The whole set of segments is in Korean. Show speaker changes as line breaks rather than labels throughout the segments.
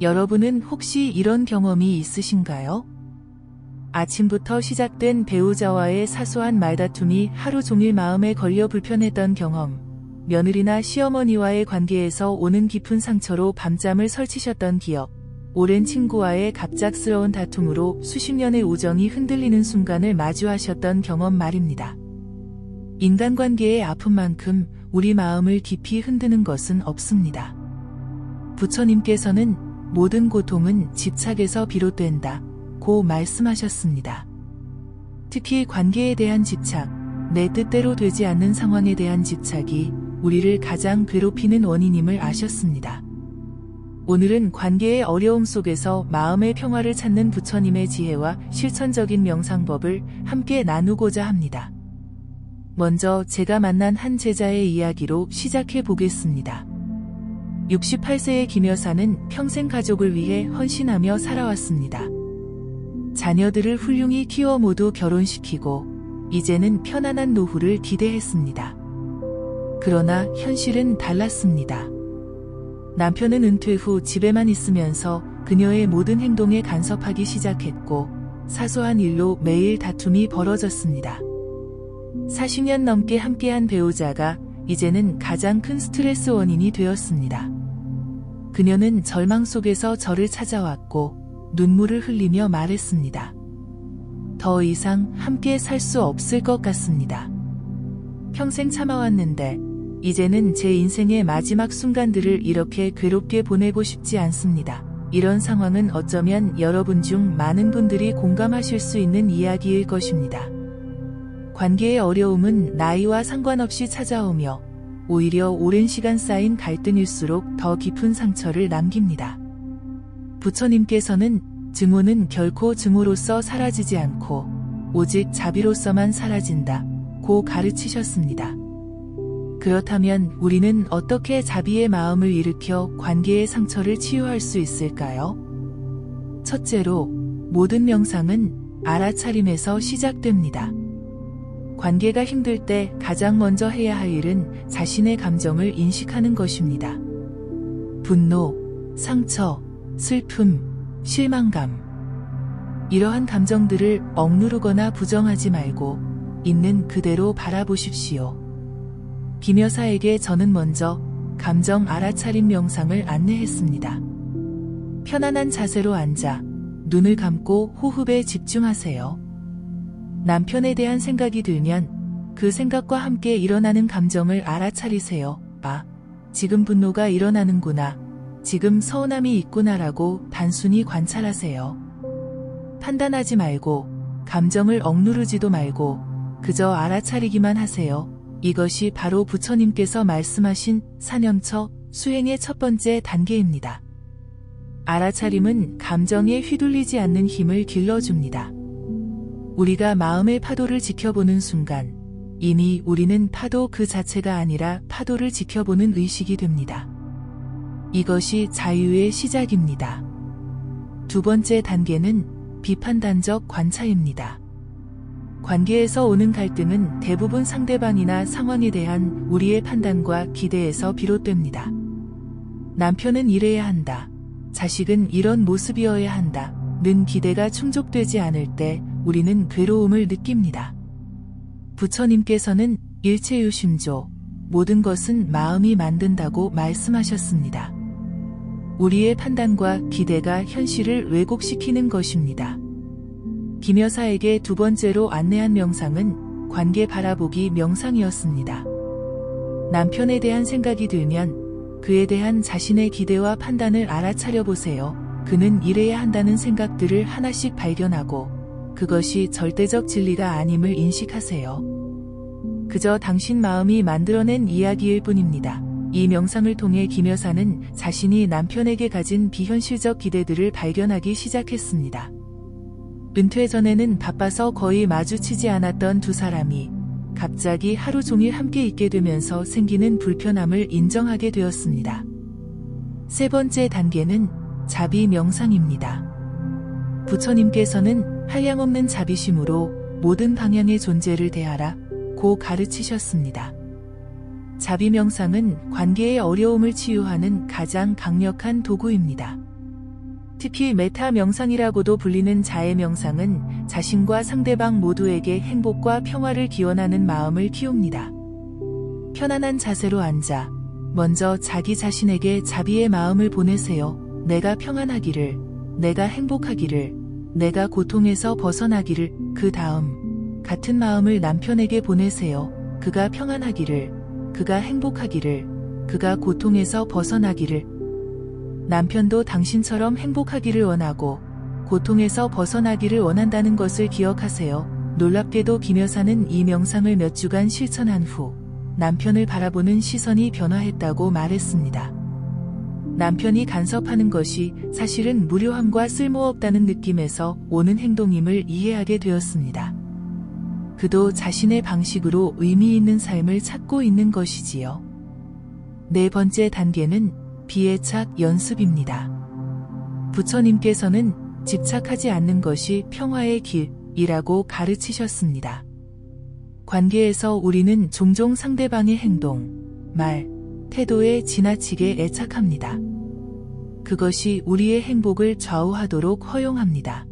여러분은 혹시 이런 경험이 있으신가요? 아침부터 시작된 배우자와의 사소한 말다툼이 하루 종일 마음에 걸려 불편했던 경험, 며느리나 시어머니와의 관계에서 오는 깊은 상처로 밤잠을 설치셨던 기억, 오랜 친구와의 갑작스러운 다툼으로 수십 년의 우정이 흔들리는 순간을 마주하셨던 경험 말입니다. 인간관계의 아픔만큼 우리 마음을 깊이 흔드는 것은 없습니다. 부처님께서는 모든 고통은 집착에서 비롯된다 고 말씀하셨습니다. 특히 관계에 대한 집착, 내 뜻대로 되지 않는 상황에 대한 집착이 우리를 가장 괴롭히는 원인임을 아셨습니다. 오늘은 관계의 어려움 속에서 마음의 평화를 찾는 부처님의 지혜와 실천적인 명상법을 함께 나누고자 합니다. 먼저 제가 만난 한 제자의 이야기로 시작해 보겠습니다. 68세의 김 여사는 평생 가족을 위해 헌신하며 살아왔습니다. 자녀들을 훌륭히 키워 모두 결혼시키고 이제는 편안한 노후를 기대했습니다. 그러나 현실은 달랐습니다. 남편은 은퇴 후 집에만 있으면서 그녀의 모든 행동에 간섭하기 시작했고 사소한 일로 매일 다툼이 벌어졌습니다. 40년 넘게 함께한 배우자가 이제는 가장 큰 스트레스 원인이 되었습니다. 그녀는 절망 속에서 저를 찾아왔고 눈물을 흘리며 말했습니다. 더 이상 함께 살 수 없을 것 같습니다. 평생 참아왔는데 이제는 제 인생의 마지막 순간들을 이렇게 괴롭게 보내고 싶지 않습니다. 이런 상황은 어쩌면 여러분 중 많은 분들이 공감하실 수 있는 이야기일 것입니다. 관계의 어려움은 나이와 상관없이 찾아오며 오히려 오랜 시간 쌓인 갈등일수록 더 깊은 상처를 남깁니다. 부처님께서는 증오는 결코 증오로서 사라지지 않고 오직 자비로서만 사라진다 고 가르치셨습니다. 그렇다면 우리는 어떻게 자비의 마음을 일으켜 관계의 상처를 치유할 수 있을까요? 첫째로, 모든 명상은 알아차림에서 시작됩니다. 관계가 힘들 때 가장 먼저 해야 할 일은 자신의 감정을 인식하는 것입니다. 분노, 상처, 슬픔, 실망감. 이러한 감정들을 억누르거나 부정하지 말고 있는 그대로 바라보십시오. 김 여사에게 저는 먼저 감정 알아차림 명상을 안내했습니다. 편안한 자세로 앉아 눈을 감고 호흡에 집중하세요. 남편에 대한 생각이 들면 그 생각과 함께 일어나는 감정을 알아차리세요. 아, 지금 분노가 일어나는구나. 지금 서운함이 있구나라고 단순히 관찰하세요. 판단하지 말고 감정을 억누르지도 말고 그저 알아차리기만 하세요. 이것이 바로 부처님께서 말씀하신 사념처 수행의 첫 번째 단계입니다. 알아차림은 감정에 휘둘리지 않는 힘을 길러줍니다. 우리가 마음의 파도를 지켜보는 순간 이미 우리는 파도 그 자체가 아니라 파도를 지켜보는 의식이 됩니다. 이것이 자유의 시작입니다. 두 번째 단계는 비판단적 관찰입니다. 관계에서 오는 갈등은 대부분 상대방이나 상황에 대한 우리의 판단과 기대에서 비롯됩니다. 남편은 이래야 한다. 자식은 이런 모습이어야 한다. 는 기대가 충족되지 않을 때 우리는 괴로움을 느낍니다. 부처님께서는 일체유심조, 모든 것은 마음이 만든다고 말씀하셨습니다. 우리의 판단과 기대가 현실을 왜곡시키는 것입니다. 김 여사에게 두 번째로 안내한 명상은 관계 바라보기 명상이었습니다. 남편에 대한 생각이 들면 그에 대한 자신의 기대와 판단을 알아차려 보세요. 그는 이래야 한다는 생각들을 하나씩 발견하고 그것이 절대적 진리가 아님을 인식하세요. 그저 당신 마음이 만들어낸 이야기일 뿐입니다. 이 명상을 통해 김 여사는 자신이 남편에게 가진 비현실적 기대들을 발견하기 시작했습니다. 은퇴 전에는 바빠서 거의 마주치지 않았던 두 사람이 갑자기 하루 종일 함께 있게 되면서 생기는 불편함을 인정하게 되었습니다. 세 번째 단계는 자비 명상입니다. 부처님께서는 한량없는 자비심으로 모든 방향의 존재를 대하라 고 가르치셨습니다. 자비 명상은 관계의 어려움을 치유하는 가장 강력한 도구입니다. 특히 메타 명상이라고도 불리는 자해 명상은 자신과 상대방 모두에게 행복과 평화를 기원하는 마음을 키웁니다. 편안한 자세로 앉아 먼저 자기 자신에게 자비의 마음을 보내세요. 내가 평안하기를, 내가 행복하기를, 내가 고통에서 벗어나기를. 그 다음 같은 마음을 남편에게 보내세요. 그가 평안하기를, 그가 행복하기를, 그가 고통에서 벗어나기를. 남편도 당신처럼 행복하기를 원하고 고통에서 벗어나기를 원한다는 것을 기억하세요. 놀랍게도 김 여사는 이 명상을 몇 주간 실천한 후 남편을 바라보는 시선이 변화했다고 말했습니다. 남편이 간섭하는 것이 사실은 무료함과 쓸모없다는 느낌에서 오는 행동임을 이해하게 되었습니다. 그도 자신의 방식으로 의미 있는 삶을 찾고 있는 것이지요. 네 번째 단계는 비애착 연습입니다. 부처님께서는 집착하지 않는 것이 평화의 길이라고 가르치셨습니다. 관계에서 우리는 종종 상대방의 행동, 말, 태도에 지나치게 애착합니다. 그것이 우리의 행복을 좌우하도록 허용합니다.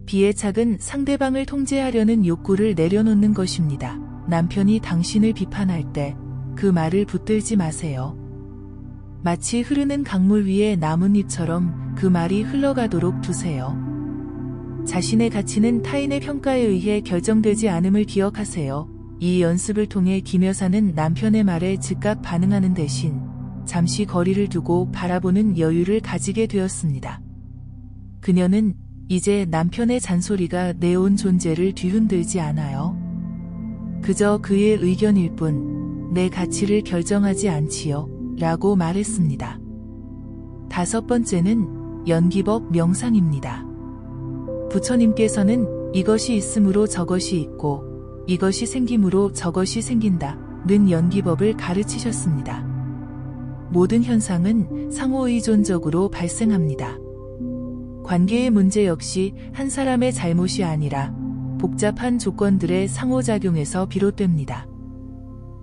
비애착은 상대방을 통제하려는 욕구를 내려놓는 것입니다. 남편이 당신을 비판할 때 그 말을 붙들지 마세요. 마치 흐르는 강물 위에 나뭇잎처럼 그 말이 흘러가도록 두세요. 자신의 가치는 타인의 평가에 의해 결정되지 않음을 기억하세요. 이 연습을 통해 김 여사는 남편의 말에 즉각 반응하는 대신 잠시 거리를 두고 바라보는 여유를 가지게 되었습니다. 그녀는 이제 남편의 잔소리가 내 온 존재를 뒤흔들지 않아요. 그저 그의 의견일 뿐 내 가치를 결정하지 않지요. 라고 말했습니다. 다섯 번째는 연기법 명상입니다. 부처님께서는 이것이 있으므로 저것이 있고 이것이 생김으로 저것이 생긴다는 연기법을 가르치셨습니다. 모든 현상은 상호의존적으로 발생합니다. 관계의 문제 역시 한 사람의 잘못이 아니라 복잡한 조건들의 상호작용에서 비롯됩니다.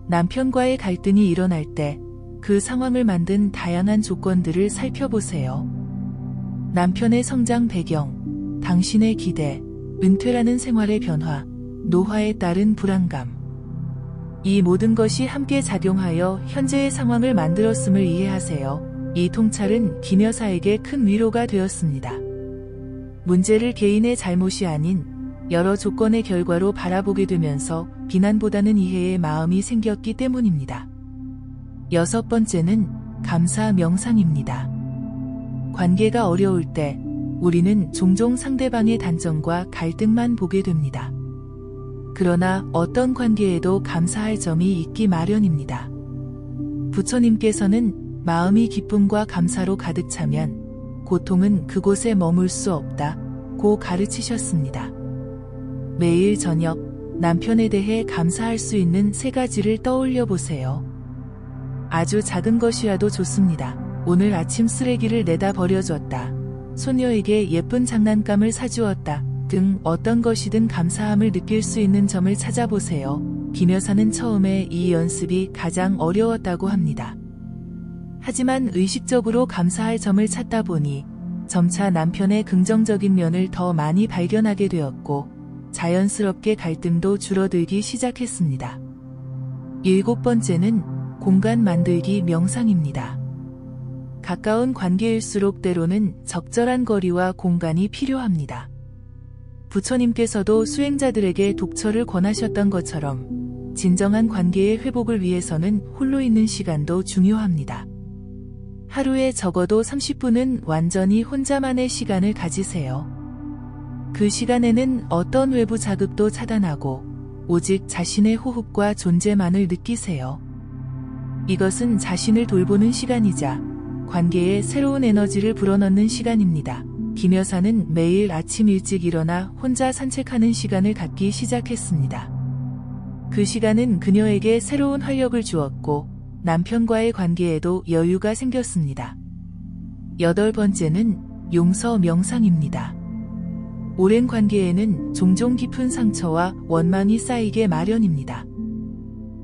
남편과의 갈등이 일어날 때 그 상황을 만든 다양한 조건들을 살펴보세요. 남편의 성장 배경, 당신의 기대, 은퇴라는 생활의 변화, 노화에 따른 불안감. 이 모든 것이 함께 작용하여 현재의 상황을 만들었음을 이해하세요. 이 통찰은 김 여사에게 큰 위로가 되었습니다. 문제를 개인의 잘못이 아닌 여러 조건의 결과로 바라보게 되면서 비난보다는 이해의 마음이 생겼기 때문입니다. 여섯 번째는 감사 명상입니다. 관계가 어려울 때 우리는 종종 상대방의 단점과 갈등만 보게 됩니다. 그러나 어떤 관계에도 감사할 점이 있기 마련입니다. 부처님께서는 마음이 기쁨과 감사로 가득 차면 고통은 그곳에 머물 수 없다고 가르치셨습니다. 매일 저녁 남편에 대해 감사할 수 있는 3가지를 떠올려 보세요. 아주 작은 것이라도 좋습니다. 오늘 아침 쓰레기를 내다 버려줬다. 소녀에게 예쁜 장난감을 사주었다. 등 어떤 것이든 감사함을 느낄 수 있는 점을 찾아보세요. 김 여사는 처음에 이 연습이 가장 어려웠다고 합니다. 하지만 의식적으로 감사할 점을 찾다 보니 점차 남편의 긍정적인 면을 더 많이 발견하게 되었고 자연스럽게 갈등도 줄어들기 시작했습니다. 7번째는 공간 만들기 명상입니다. 가까운 관계일수록 때로는 적절한 거리와 공간이 필요합니다. 부처님께서도 수행자들에게 독처를 권하셨던 것처럼 진정한 관계의 회복을 위해서는 홀로 있는 시간도 중요합니다. 하루에 적어도 30분은 완전히 혼자만의 시간을 가지세요. 그 시간에는 어떤 외부 자극도 차단하고 오직 자신의 호흡과 존재만을 느끼세요. 이것은 자신을 돌보는 시간이자 관계에 새로운 에너지를 불어넣는 시간입니다. 김 여사는 매일 아침 일찍 일어나 혼자 산책하는 시간을 갖기 시작했습니다. 그 시간은 그녀에게 새로운 활력을 주었고 남편과의 관계에도 여유가 생겼습니다. 8번째는 용서 명상입니다. 오랜 관계에는 종종 깊은 상처와 원망이 쌓이게 마련입니다.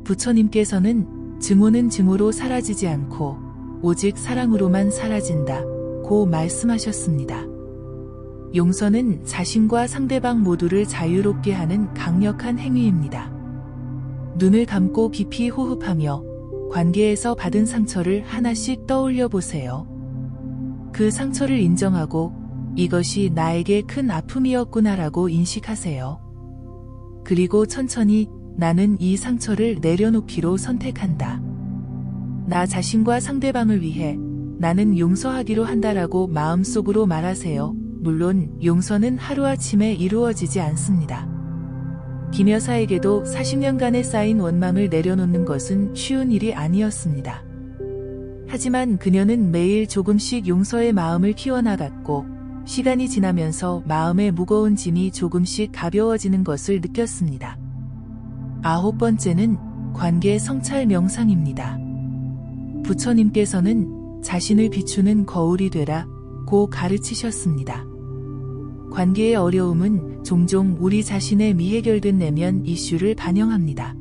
부처님께서는 증오는 증오로 사라지지 않고 오직 사랑으로만 사라진다 고 말씀하셨습니다. 용서는 자신과 상대방 모두를 자유롭게 하는 강력한 행위입니다. 눈을 감고 깊이 호흡하며 관계에서 받은 상처를 하나씩 떠올려 보세요. 그 상처를 인정하고 이것이 나에게 큰 아픔이었구나라고 인식하세요. 그리고 천천히 나는 이 상처를 내려놓기로 선택한다. 나 자신과 상대방을 위해 나는 용서하기로 한다라고 마음속으로 말하세요. 물론 용서는 하루아침에 이루어지지 않습니다. 김 여사에게도 40년간에 쌓인 원망을 내려놓는 것은 쉬운 일이 아니었습니다. 하지만 그녀는 매일 조금씩 용서의 마음을 키워나갔고 시간이 지나면서 마음의 무거운 짐이 조금씩 가벼워지는 것을 느꼈습니다. 9번째는 관계 성찰 명상입니다. 부처님께서는 자신을 비추는 거울이 되라 고 가르치셨습니다. 관계의 어려움은 종종 우리 자신의 미해결된 내면 이슈를 반영합니다.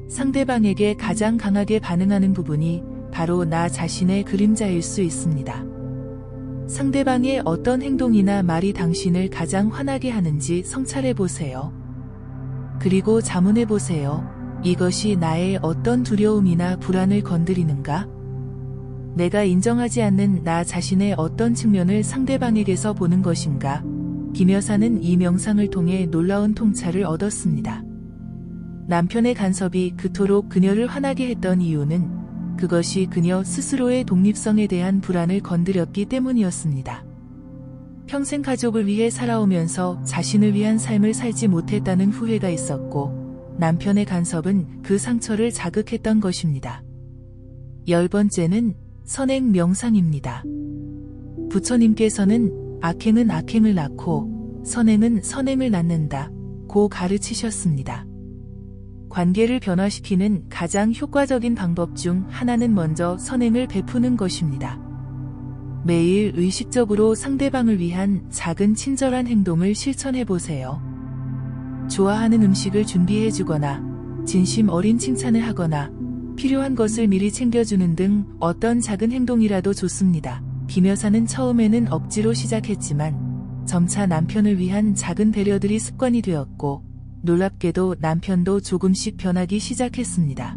상대방에게 가장 강하게 반응하는 부분이 바로 나 자신의 그림자일 수 있습니다. 상대방의 어떤 행동이나 말이 당신을 가장 화나게 하는지 성찰해 보세요. 그리고 자문해 보세요. 이것이 나의 어떤 두려움이나 불안을 건드리는가? 내가 인정하지 않는 나 자신의 어떤 측면을 상대방에게서 보는 것인가? 김 여사는 이 명상을 통해 놀라운 통찰을 얻었습니다. 남편의 간섭이 그토록 그녀를 화나게 했던 이유는 그것이 그녀 스스로의 독립성에 대한 불안을 건드렸기 때문이었습니다. 평생 가족을 위해 살아오면서 자신을 위한 삶을 살지 못했다는 후회가 있었고 남편의 간섭은 그 상처를 자극했던 것입니다. 10번째는 선행 명상입니다. 부처님께서는 악행은 악행을 낳고 선행은 선행을 낳는다 고 가르치셨습니다. 관계를 변화시키는 가장 효과적인 방법 중 하나는 먼저 선행을 베푸는 것입니다. 매일 의식적으로 상대방을 위한 작은 친절한 행동을 실천해 보세요. 좋아하는 음식을 준비해 주거나 진심 어린 칭찬을 하거나 필요한 것을 미리 챙겨주는 등 어떤 작은 행동이라도 좋습니다. 김 여사는 처음에는 억지로 시작했지만 점차 남편을 위한 작은 배려들이 습관이 되었고 놀랍게도 남편도 조금씩 변하기 시작했습니다.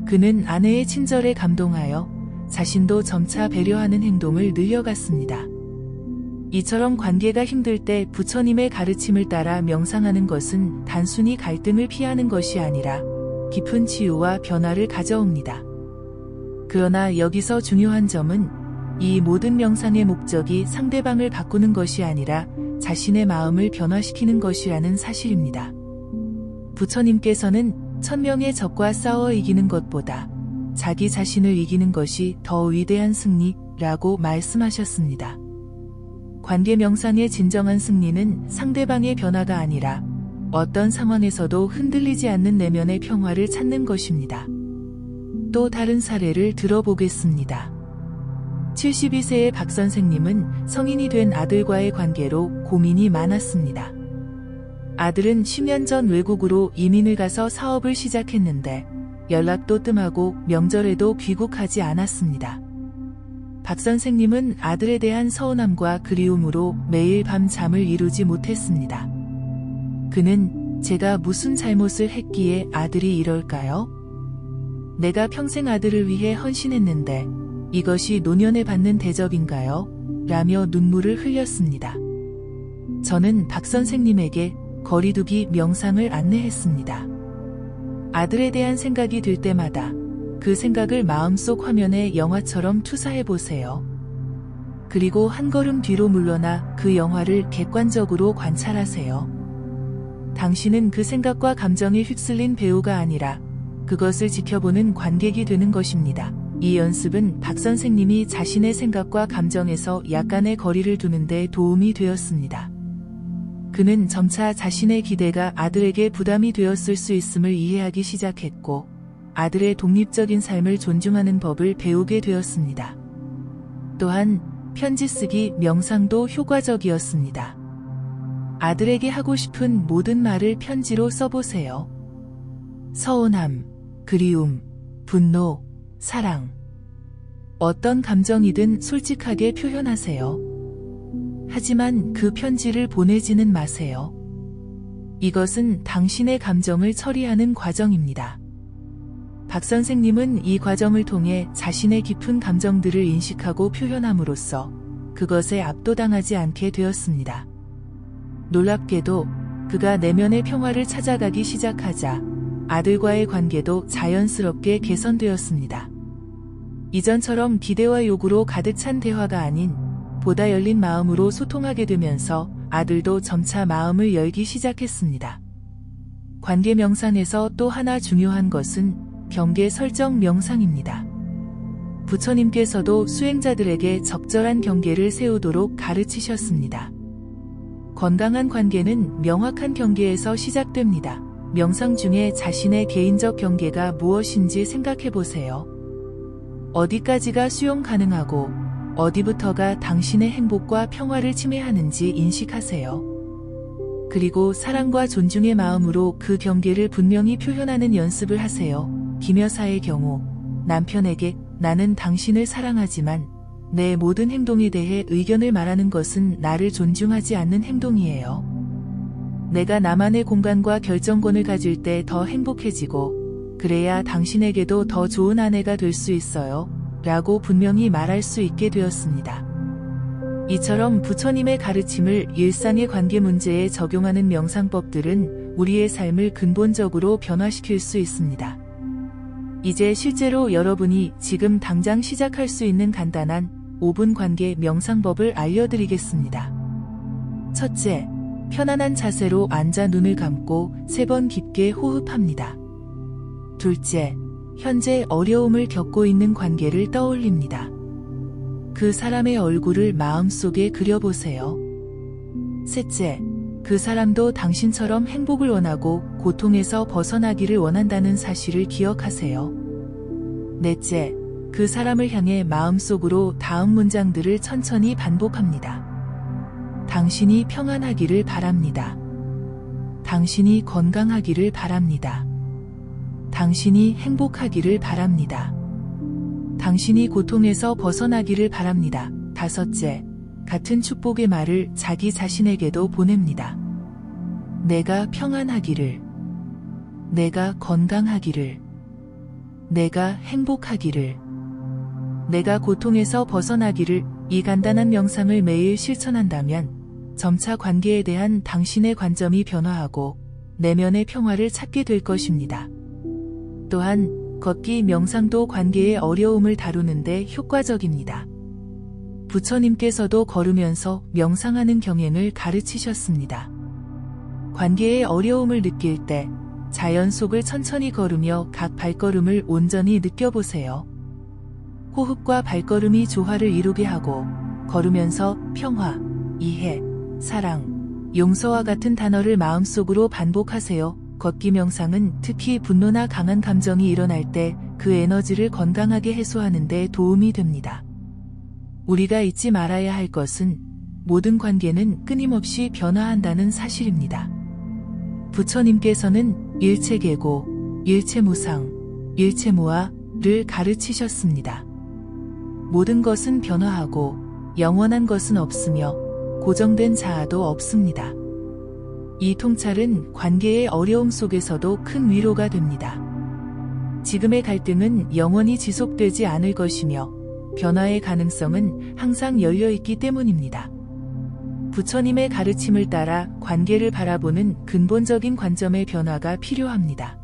그는 아내의 친절에 감동하여 자신도 점차 배려하는 행동을 늘려갔습니다. 이처럼 관계가 힘들 때 부처님의 가르침을 따라 명상하는 것은 단순히 갈등을 피하는 것이 아니라 깊은 치유와 변화를 가져옵니다. 그러나 여기서 중요한 점은 이 모든 명상의 목적이 상대방을 바꾸는 것이 아니라 자신의 마음을 변화시키는 것이라는 사실입니다. 부처님께서는 1000명의 적과 싸워 이기는 것보다 자기 자신을 이기는 것이 더 위대한 승리라고 말씀하셨습니다. 관계 명상의 진정한 승리는 상대방의 변화가 아니라 어떤 상황에서도 흔들리지 않는 내면의 평화를 찾는 것입니다. 또 다른 사례를 들어보겠습니다. 72세의 박 선생님은 성인이 된 아들과의 관계로 고민이 많았습니다. 아들은 10년 전 외국으로 이민을 가서 사업을 시작했는데 연락도 뜸하고 명절에도 귀국하지 않았습니다. 박 선생님은 아들에 대한 서운함과 그리움으로 매일 밤 잠을 이루지 못했습니다. 그는 제가 무슨 잘못을 했기에 아들이 이럴까요? 내가 평생 아들을 위해 헌신했는데 이것이 노년에 받는 대접인가요? 라며 눈물을 흘렸습니다. 저는 박 선생님에게 거리두기 명상을 안내했습니다. 아들에 대한 생각이 들 때마다 그 생각을 마음속 화면에 영화처럼 투사해 보세요. 그리고 한 걸음 뒤로 물러나 그 영화를 객관적으로 관찰하세요. 당신은 그 생각과 감정에 휩쓸린 배우가 아니라 그것을 지켜보는 관객이 되는 것입니다. 이 연습은 박 선생님이 자신의 생각과 감정에서 약간의 거리를 두는 데 도움이 되었습니다. 그는 점차 자신의 기대가 아들에게 부담이 되었을 수 있음을 이해하기 시작했고 아들의 독립적인 삶을 존중하는 법을 배우게 되었습니다. 또한 편지 쓰기 명상도 효과적이었습니다. 아들에게 하고 싶은 모든 말을 편지로 써보세요. 서운함, 그리움, 분노, 사랑. 어떤 감정이든 솔직하게 표현하세요. 하지만 그 편지를 보내지는 마세요. 이것은 당신의 감정을 처리하는 과정입니다. 박 선생님은 이 과정을 통해 자신의 깊은 감정들을 인식하고 표현함으로써 그것에 압도당하지 않게 되었습니다. 놀랍게도 그가 내면의 평화를 찾아가기 시작하자 아들과의 관계도 자연스럽게 개선되었습니다. 이전처럼 기대와 요구로 가득 찬 대화가 아닌 보다 열린 마음으로 소통하게 되면서 아들도 점차 마음을 열기 시작했습니다. 관계 명상에서 또 하나 중요한 것은 경계 설정 명상입니다. 부처님께서도 수행자들에게 적절한 경계를 세우도록 가르치셨습니다. 건강한 관계는 명확한 경계에서 시작됩니다. 명상 중에 자신의 개인적 경계가 무엇인지 생각해 보세요. 어디까지가 수용 가능하고 어디부터가 당신의 행복과 평화를 침해하는지 인식하세요. 그리고 사랑과 존중의 마음으로 그 경계를 분명히 표현하는 연습을 하세요. 김 여사의 경우 남편에게 나는 당신을 사랑하지만 내 모든 행동에 대해 의견을 말하는 것은 나를 존중하지 않는 행동이에요. 내가 나만의 공간과 결정권을 가질 때 더 행복해지고 그래야 당신에게도 더 좋은 아내가 될 수 있어요. 라고 분명히 말할 수 있게 되었습니다. 이처럼 부처님의 가르침을 일상의 관계 문제에 적용하는 명상법들은 우리의 삶을 근본적으로 변화시킬 수 있습니다. 이제 실제로 여러분이 지금 당장 시작할 수 있는 간단한 5분 관계 명상법을 알려드리겠습니다. 첫째, 편안한 자세로 앉아 눈을 감고 3번 깊게 호흡합니다. 둘째, 현재 어려움을 겪고 있는 관계를 떠올립니다. 그 사람의 얼굴을 마음속에 그려보세요. 셋째, 그 사람도 당신처럼 행복을 원하고 고통에서 벗어나기를 원한다는 사실을 기억하세요. 넷째, 그 사람을 향해 마음속으로 다음 문장들을 천천히 반복합니다. 당신이 평안하기를 바랍니다. 당신이 건강하기를 바랍니다. 당신이 행복하기를 바랍니다. 당신이 고통에서 벗어나기를 바랍니다. 다섯째, 같은 축복의 말을 자기 자신에게도 보냅니다. 내가 평안하기를, 내가 건강하기를, 내가 행복하기를, 내가 고통에서 벗어나기를. 이 간단한 명상을 매일 실천한다면 점차 관계에 대한 당신의 관점이 변화하고 내면의 평화를 찾게 될 것입니다. 또한 걷기 명상도 관계의 어려움을 다루는데 효과적입니다. 부처님께서도 걸으면서 명상하는 경행을 가르치셨습니다. 관계의 어려움을 느낄 때 자연 속을 천천히 걸으며 각 발걸음을 온전히 느껴보세요. 호흡과 발걸음이 조화를 이루게 하고 걸으면서 평화, 이해, 사랑, 용서와 같은 단어를 마음속으로 반복하세요. 걷기 명상은 특히 분노나 강한 감정이 일어날 때 그 에너지를 건강하게 해소하는 데 도움이 됩니다. 우리가 잊지 말아야 할 것은 모든 관계는 끊임없이 변화한다는 사실입니다. 부처님께서는 일체계고, 일체무상, 일체무아를 가르치셨습니다. 모든 것은 변화하고 영원한 것은 없으며 고정된 자아도 없습니다. 이 통찰은 관계의 어려움 속에서도 큰 위로가 됩니다. 지금의 갈등은 영원히 지속되지 않을 것이며 변화의 가능성은 항상 열려있기 때문입니다. 부처님의 가르침을 따라 관계를 바라보는 근본적인 관점의 변화가 필요합니다.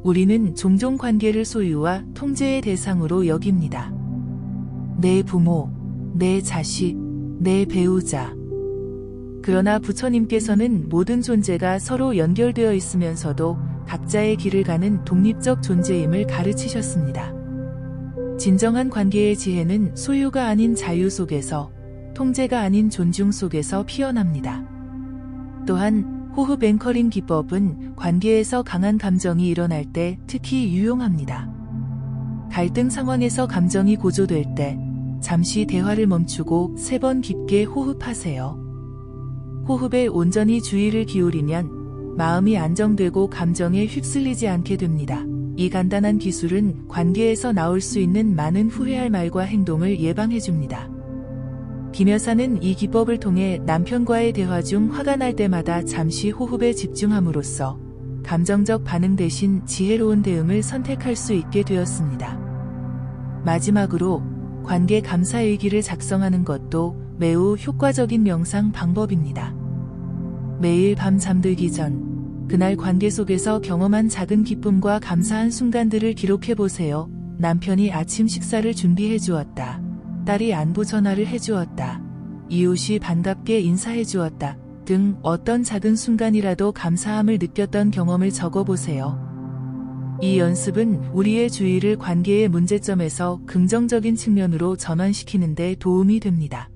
우리는 종종 관계를 소유와 통제의 대상으로 여깁니다. 내 부모, 내 자식, 내 배우자. 그러나 부처님께서는 모든 존재가 서로 연결되어 있으면서도 각자의 길을 가는 독립적 존재임을 가르치셨습니다. 진정한 관계의 지혜는 소유가 아닌 자유 속에서, 통제가 아닌 존중 속에서 피어납니다. 또한 호흡 앵커링 기법은 관계에서 강한 감정이 일어날 때 특히 유용합니다. 갈등 상황에서 감정이 고조될 때 잠시 대화를 멈추고 3번 깊게 호흡하세요. 호흡에 온전히 주의를 기울이면 마음이 안정되고 감정에 휩쓸리지 않게 됩니다. 이 간단한 기술은 관계에서 나올 수 있는 많은 후회할 말과 행동을 예방해줍니다. 김 여사는 이 기법을 통해 남편과의 대화 중 화가 날 때마다 잠시 호흡에 집중함으로써 감정적 반응 대신 지혜로운 대응을 선택할 수 있게 되었습니다. 마지막으로 관계 감사일기를 작성하는 것도 매우 효과적인 명상 방법입니다. 매일 밤 잠들기 전 그날 관계 속에서 경험한 작은 기쁨과 감사한 순간들을 기록해 보세요. 남편이 아침 식사를 준비해 주었다. 딸이 안부 전화를 해주었다. 이웃이 반갑게 인사해 주었다. 등 어떤 작은 순간이라도 감사함을 느꼈던 경험을 적어보세요. 이 연습은 우리의 주의를 관계의 문제점에서 긍정적인 측면으로 전환시키는 데 도움이 됩니다.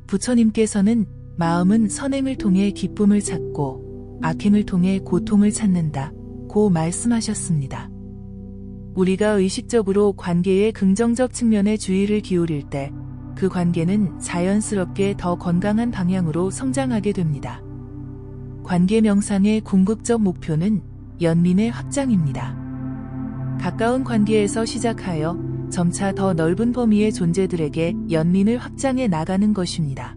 부처님께서는 마음은 선행을 통해 기쁨을 찾고 악행을 통해 고통을 찾는다 고 말씀하셨습니다. 우리가 의식적으로 관계의 긍정적 측면에 주의를 기울일 때 그 관계는 자연스럽게 더 건강한 방향으로 성장하게 됩니다. 관계 명상의 궁극적 목표는 연민의 확장입니다. 가까운 관계에서 시작하여 점차 더 넓은 범위의 존재들에게 연민을 확장해 나가는 것입니다.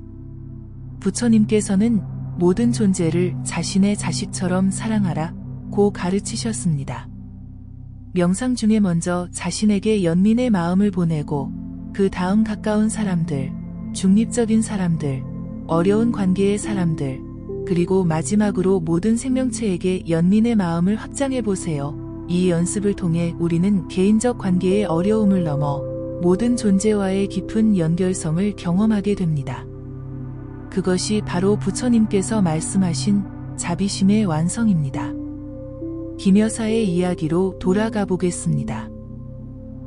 부처님께서는 모든 존재를 자신의 자식처럼 사랑하라 고 가르치셨습니다. 명상 중에 먼저 자신에게 연민의 마음을 보내고 그 다음 가까운 사람들, 중립적인 사람들, 어려운 관계의 사람들, 그리고 마지막으로 모든 생명체에게 연민의 마음을 확장해 보세요. 이 연습을 통해 우리는 개인적 관계의 어려움을 넘어 모든 존재와의 깊은 연결성을 경험하게 됩니다. 그것이 바로 부처님께서 말씀하신 자비심의 완성입니다. 김 여사의 이야기로 돌아가 보겠습니다.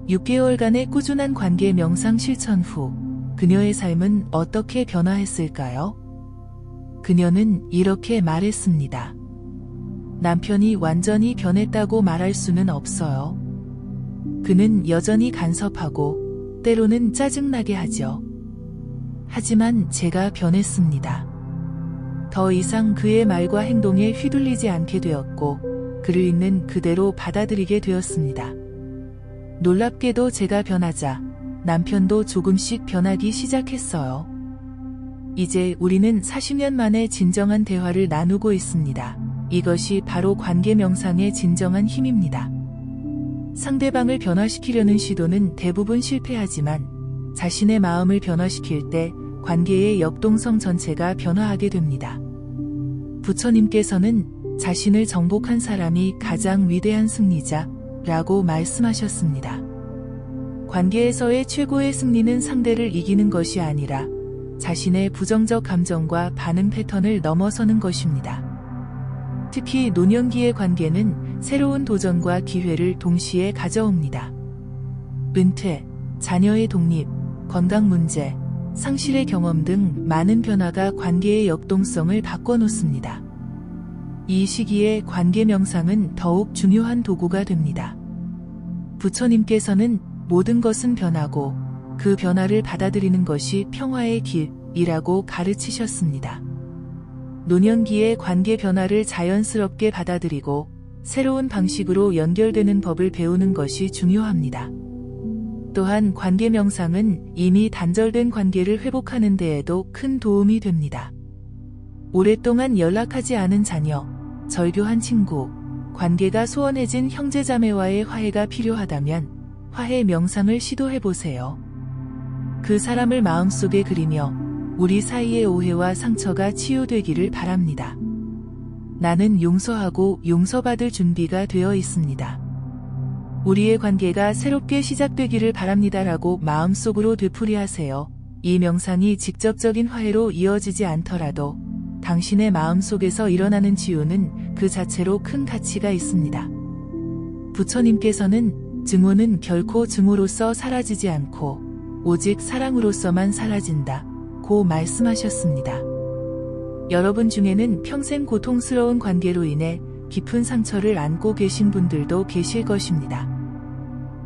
6개월간의 꾸준한 관계 명상 실천 후 그녀의 삶은 어떻게 변화했을까요? 그녀는 이렇게 말했습니다. 남편이 완전히 변했다고 말할 수는 없어요. 그는 여전히 간섭하고 때로는 짜증나게 하죠. 하지만 제가 변했습니다. 더 이상 그의 말과 행동에 휘둘리지 않게 되었고 그를 있는 그대로 받아들이게 되었습니다. 놀랍게도 제가 변하자 남편도 조금씩 변하기 시작했어요. 이제 우리는 40년 만에 진정한 대화를 나누고 있습니다. 이것이 바로 관계 명상의 진정한 힘입니다. 상대방을 변화시키려는 시도는 대부분 실패하지만 자신의 마음을 변화시킬 때 관계의 역동성 전체가 변화하게 됩니다. 부처님께서는 자신을 정복한 사람이 가장 위대한 승리자라고 말씀하셨습니다. 관계에서의 최고의 승리는 상대를 이기는 것이 아니라 자신의 부정적 감정과 반응 패턴을 넘어서는 것입니다. 특히 노년기의 관계는 새로운 도전과 기회를 동시에 가져옵니다. 은퇴, 자녀의 독립, 건강 문제, 상실의 경험 등 많은 변화가 관계의 역동성을 바꿔놓습니다. 이 시기에 관계 명상은 더욱 중요한 도구가 됩니다. 부처님께서는 모든 것은 변하고 그 변화를 받아들이는 것이 평화의 길이라고 가르치셨습니다. 노년기의 관계 변화를 자연스럽게 받아들이고 새로운 방식으로 연결되는 법을 배우는 것이 중요합니다. 또한 관계 명상은 이미 단절된 관계를 회복하는 데에도 큰 도움이 됩니다. 오랫동안 연락하지 않은 자녀, 절교한 친구, 관계가 소원해진 형제자매와의 화해가 필요하다면 화해 명상을 시도해보세요. 그 사람을 마음속에 그리며 우리 사이의 오해와 상처가 치유되기를 바랍니다. 나는 용서하고 용서받을 준비가 되어 있습니다. 우리의 관계가 새롭게 시작되기를 바랍니다라고 마음속으로 되풀이하세요. 이 명상이 직접적인 화해로 이어지지 않더라도 당신의 마음속에서 일어나는 치유는 그 자체로 큰 가치가 있습니다. 부처님께서는 증오는 결코 증오로서 사라지지 않고 오직 사랑으로서만 사라진다 고 말씀하셨습니다. 여러분 중에는 평생 고통스러운 관계로 인해 깊은 상처를 안고 계신 분들도 계실 것입니다.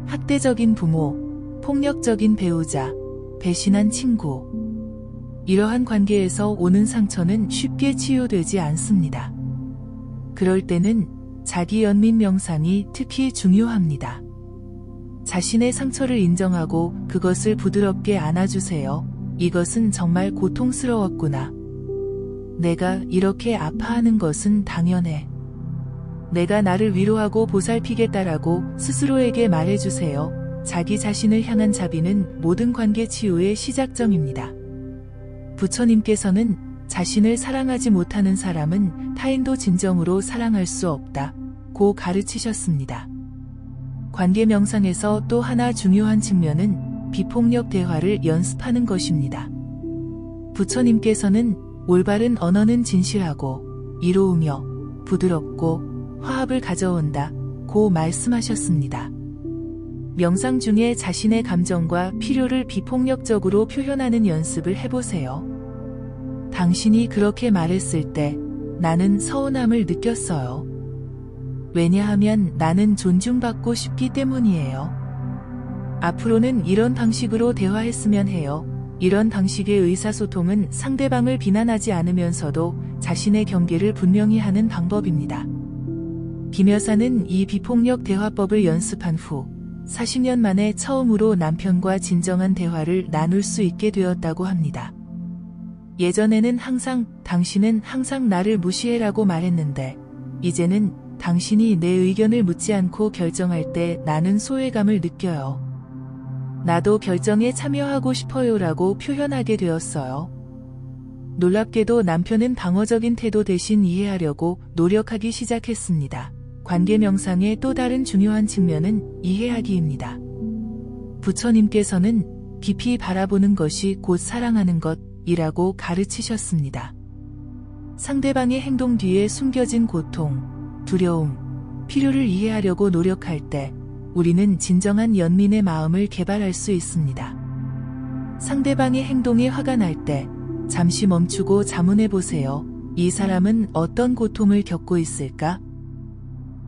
학대적인 부모, 폭력적인 배우자, 배신한 친구. 이러한 관계에서 오는 상처는 쉽게 치유되지 않습니다. 그럴 때는 자기 연민 명상이 특히 중요합니다. 자신의 상처를 인정하고 그것을 부드럽게 안아주세요. 이것은 정말 고통스러웠구나. 내가 이렇게 아파하는 것은 당연해. 내가 나를 위로하고 보살피겠다라고 스스로에게 말해주세요. 자기 자신을 향한 자비는 모든 관계 치유의 시작점입니다. 부처님께서는 자신을 사랑하지 못하는 사람은 타인도 진정으로 사랑할 수 없다고 가르치셨습니다. 관계 명상에서 또 하나 중요한 측면은 비폭력 대화를 연습하는 것입니다. 부처님께서는 올바른 언어는 진실하고 이로우며 부드럽고 화합을 가져온다고 말씀하셨습니다. 명상 중에 자신의 감정과 필요를 비폭력적으로 표현하는 연습을 해보세요. 당신이 그렇게 말했을 때 나는 서운함을 느꼈어요. 왜냐하면 나는 존중받고 싶기 때문이에요. 앞으로는 이런 방식으로 대화했으면 해요. 이런 방식의 의사소통은 상대방을 비난하지 않으면서도 자신의 경계를 분명히 하는 방법입니다. 김 여사는 이 비폭력 대화법을 연습한 후 40년 만에 처음으로 남편과 진정한 대화를 나눌 수 있게 되었다고 합니다. 예전에는 항상 당신은 항상 나를 무시해라고 말했는데 이제는 당신이 내 의견을 묻지 않고 결정할 때 나는 소외감을 느껴요. 나도 결정에 참여하고 싶어요라고 표현하게 되었어요. 놀랍게도 남편은 방어적인 태도 대신 이해하려고 노력하기 시작했습니다. 관계 명상의 또 다른 중요한 측면은 이해하기입니다. 부처님께서는 깊이 바라보는 것이 곧 사랑하는 것이라고 가르치셨습니다. 상대방의 행동 뒤에 숨겨진 고통, 두려움, 필요를 이해하려고 노력할 때 우리는 진정한 연민의 마음을 개발할 수 있습니다. 상대방의 행동에 화가 날 때 잠시 멈추고 자문해 보세요. 이 사람은 어떤 고통을 겪고 있을까?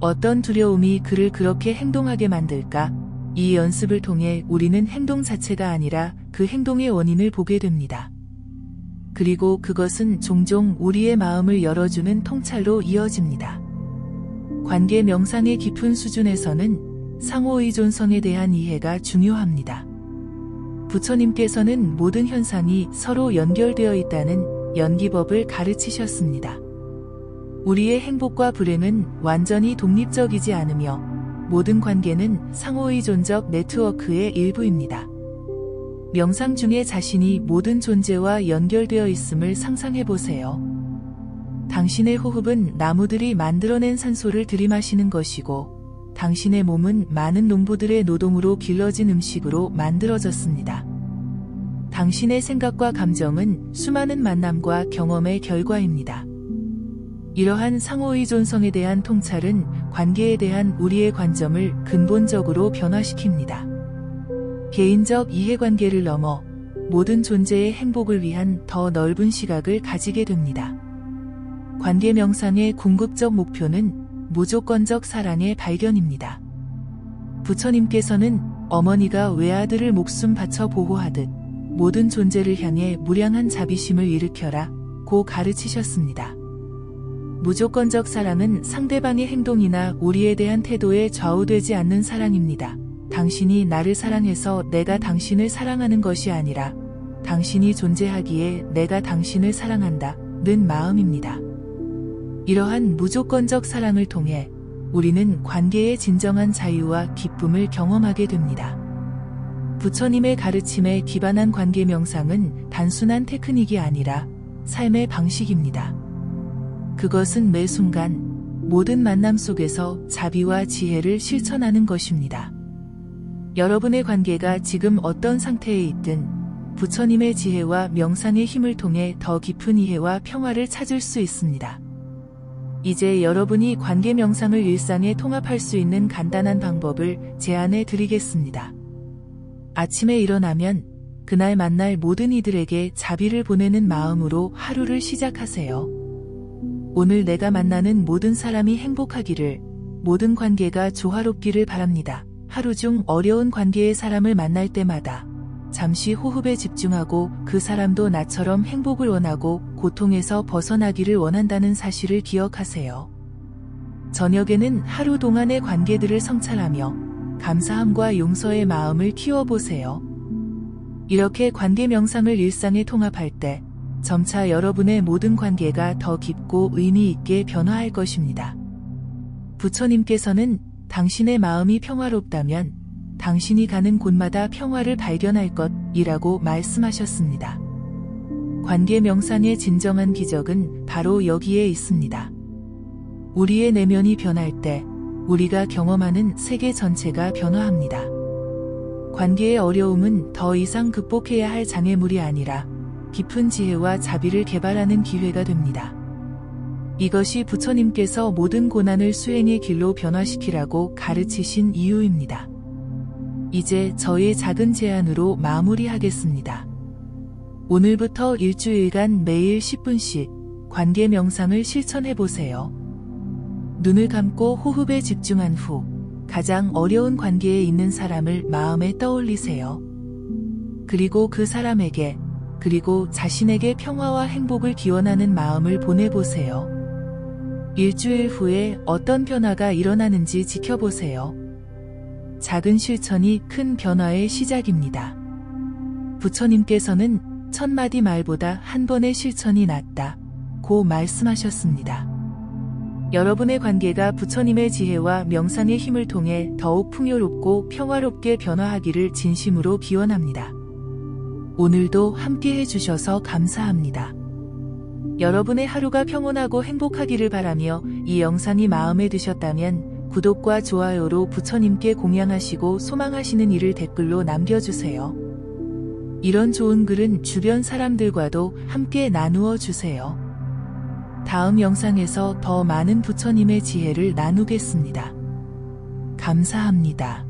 어떤 두려움이 그를 그렇게 행동하게 만들까? 이 연습을 통해 우리는 행동 자체가 아니라 그 행동의 원인을 보게 됩니다. 그리고 그것은 종종 우리의 마음을 열어주는 통찰로 이어집니다. 관계 명상의 깊은 수준에서는 상호의존성에 대한 이해가 중요합니다. 부처님께서는 모든 현상이 서로 연결되어 있다는 연기법을 가르치셨습니다. 우리의 행복과 불행은 완전히 독립적이지 않으며 모든 관계는 상호의존적 네트워크의 일부입니다. 명상 중에 자신이 모든 존재와 연결되어 있음을 상상해보세요. 당신의 호흡은 나무들이 만들어낸 산소를 들이마시는 것이고 당신의 몸은 많은 농부들의 노동으로 길러진 음식으로 만들어졌습니다. 당신의 생각과 감정은 수많은 만남과 경험의 결과입니다. 이러한 상호의존성에 대한 통찰은 관계에 대한 우리의 관점을 근본적으로 변화시킵니다. 개인적 이해관계를 넘어 모든 존재의 행복을 위한 더 넓은 시각을 가지게 됩니다. 관계 명상의 궁극적 목표는 무조건적 사랑의 발견입니다. 부처님께서는 어머니가 외아들을 목숨 바쳐 보호하듯 모든 존재를 향해 무량한 자비심을 일으켜라 고 가르치셨습니다. 무조건적 사랑은 상대방의 행동이나 우리에 대한 태도에 좌우되지 않는 사랑입니다. 당신이 나를 사랑해서 내가 당신을 사랑하는 것이 아니라 당신이 존재하기에 내가 당신을 사랑한다는 마음입니다. 이러한 무조건적 사랑을 통해 우리는 관계의 진정한 자유와 기쁨을 경험하게 됩니다. 부처님의 가르침에 기반한 관계 명상은 단순한 테크닉이 아니라 삶의 방식입니다. 그것은 매 순간 모든 만남 속에서 자비와 지혜를 실천하는 것입니다. 여러분의 관계가 지금 어떤 상태에 있든 부처님의 지혜와 명상의 힘을 통해 더 깊은 이해와 평화를 찾을 수 있습니다. 이제 여러분이 관계 명상을 일상에 통합할 수 있는 간단한 방법을 제안해 드리겠습니다. 아침에 일어나면 그날 만날 모든 이들에게 자비를 보내는 마음으로 하루를 시작하세요. 오늘 내가 만나는 모든 사람이 행복하기를, 모든 관계가 조화롭기를 바랍니다. 하루 중 어려운 관계의 사람을 만날 때마다 잠시 호흡에 집중하고 그 사람도 나처럼 행복을 원하고 고통에서 벗어나기를 원한다는 사실을 기억하세요. 저녁에는 하루 동안의 관계들을 성찰하며 감사함과 용서의 마음을 키워보세요. 이렇게 관계 명상을 일상에 통합할 때 점차 여러분의 모든 관계가 더 깊고 의미 있게 변화할 것입니다. 부처님께서는 당신의 마음이 평화롭다면 당신이 가는 곳마다 평화를 발견할 것이라고 말씀하셨습니다. 관계 명상의 진정한 기적은 바로 여기에 있습니다. 우리의 내면이 변할 때 우리가 경험하는 세계 전체가 변화합니다. 관계의 어려움은 더 이상 극복해야 할 장애물이 아니라 깊은 지혜와 자비를 개발하는 기회가 됩니다. 이것이 부처님께서 모든 고난을 수행의 길로 변화시키라고 가르치신 이유입니다. 이제 저의 작은 제안으로 마무리하겠습니다. 오늘부터 일주일간 매일 10분씩 관계 명상을 실천해보세요. 눈을 감고 호흡에 집중한 후 가장 어려운 관계에 있는 사람을 마음에 떠올리세요. 그리고 그 사람에게 그리고 자신에게 평화와 행복을 기원하는 마음을 보내보세요. 일주일 후에 어떤 변화가 일어나는지 지켜보세요. 작은 실천이 큰 변화의 시작입니다. 부처님께서는 1000마디 말보다 한 번의 실천이 낫다고 말씀하셨습니다. 여러분의 관계가 부처님의 지혜와 명상의 힘을 통해 더욱 풍요롭고 평화롭게 변화하기를 진심으로 기원합니다. 오늘도 함께 해주셔서 감사합니다. 여러분의 하루가 평온하고 행복하기를 바라며 이 영상이 마음에 드셨다면 구독과 좋아요로 부처님께 공양하시고 소망하시는 일을 댓글로 남겨주세요. 이런 좋은 글은 주변 사람들과도 함께 나누어 주세요. 다음 영상에서 더 많은 부처님의 지혜를 나누겠습니다. 감사합니다.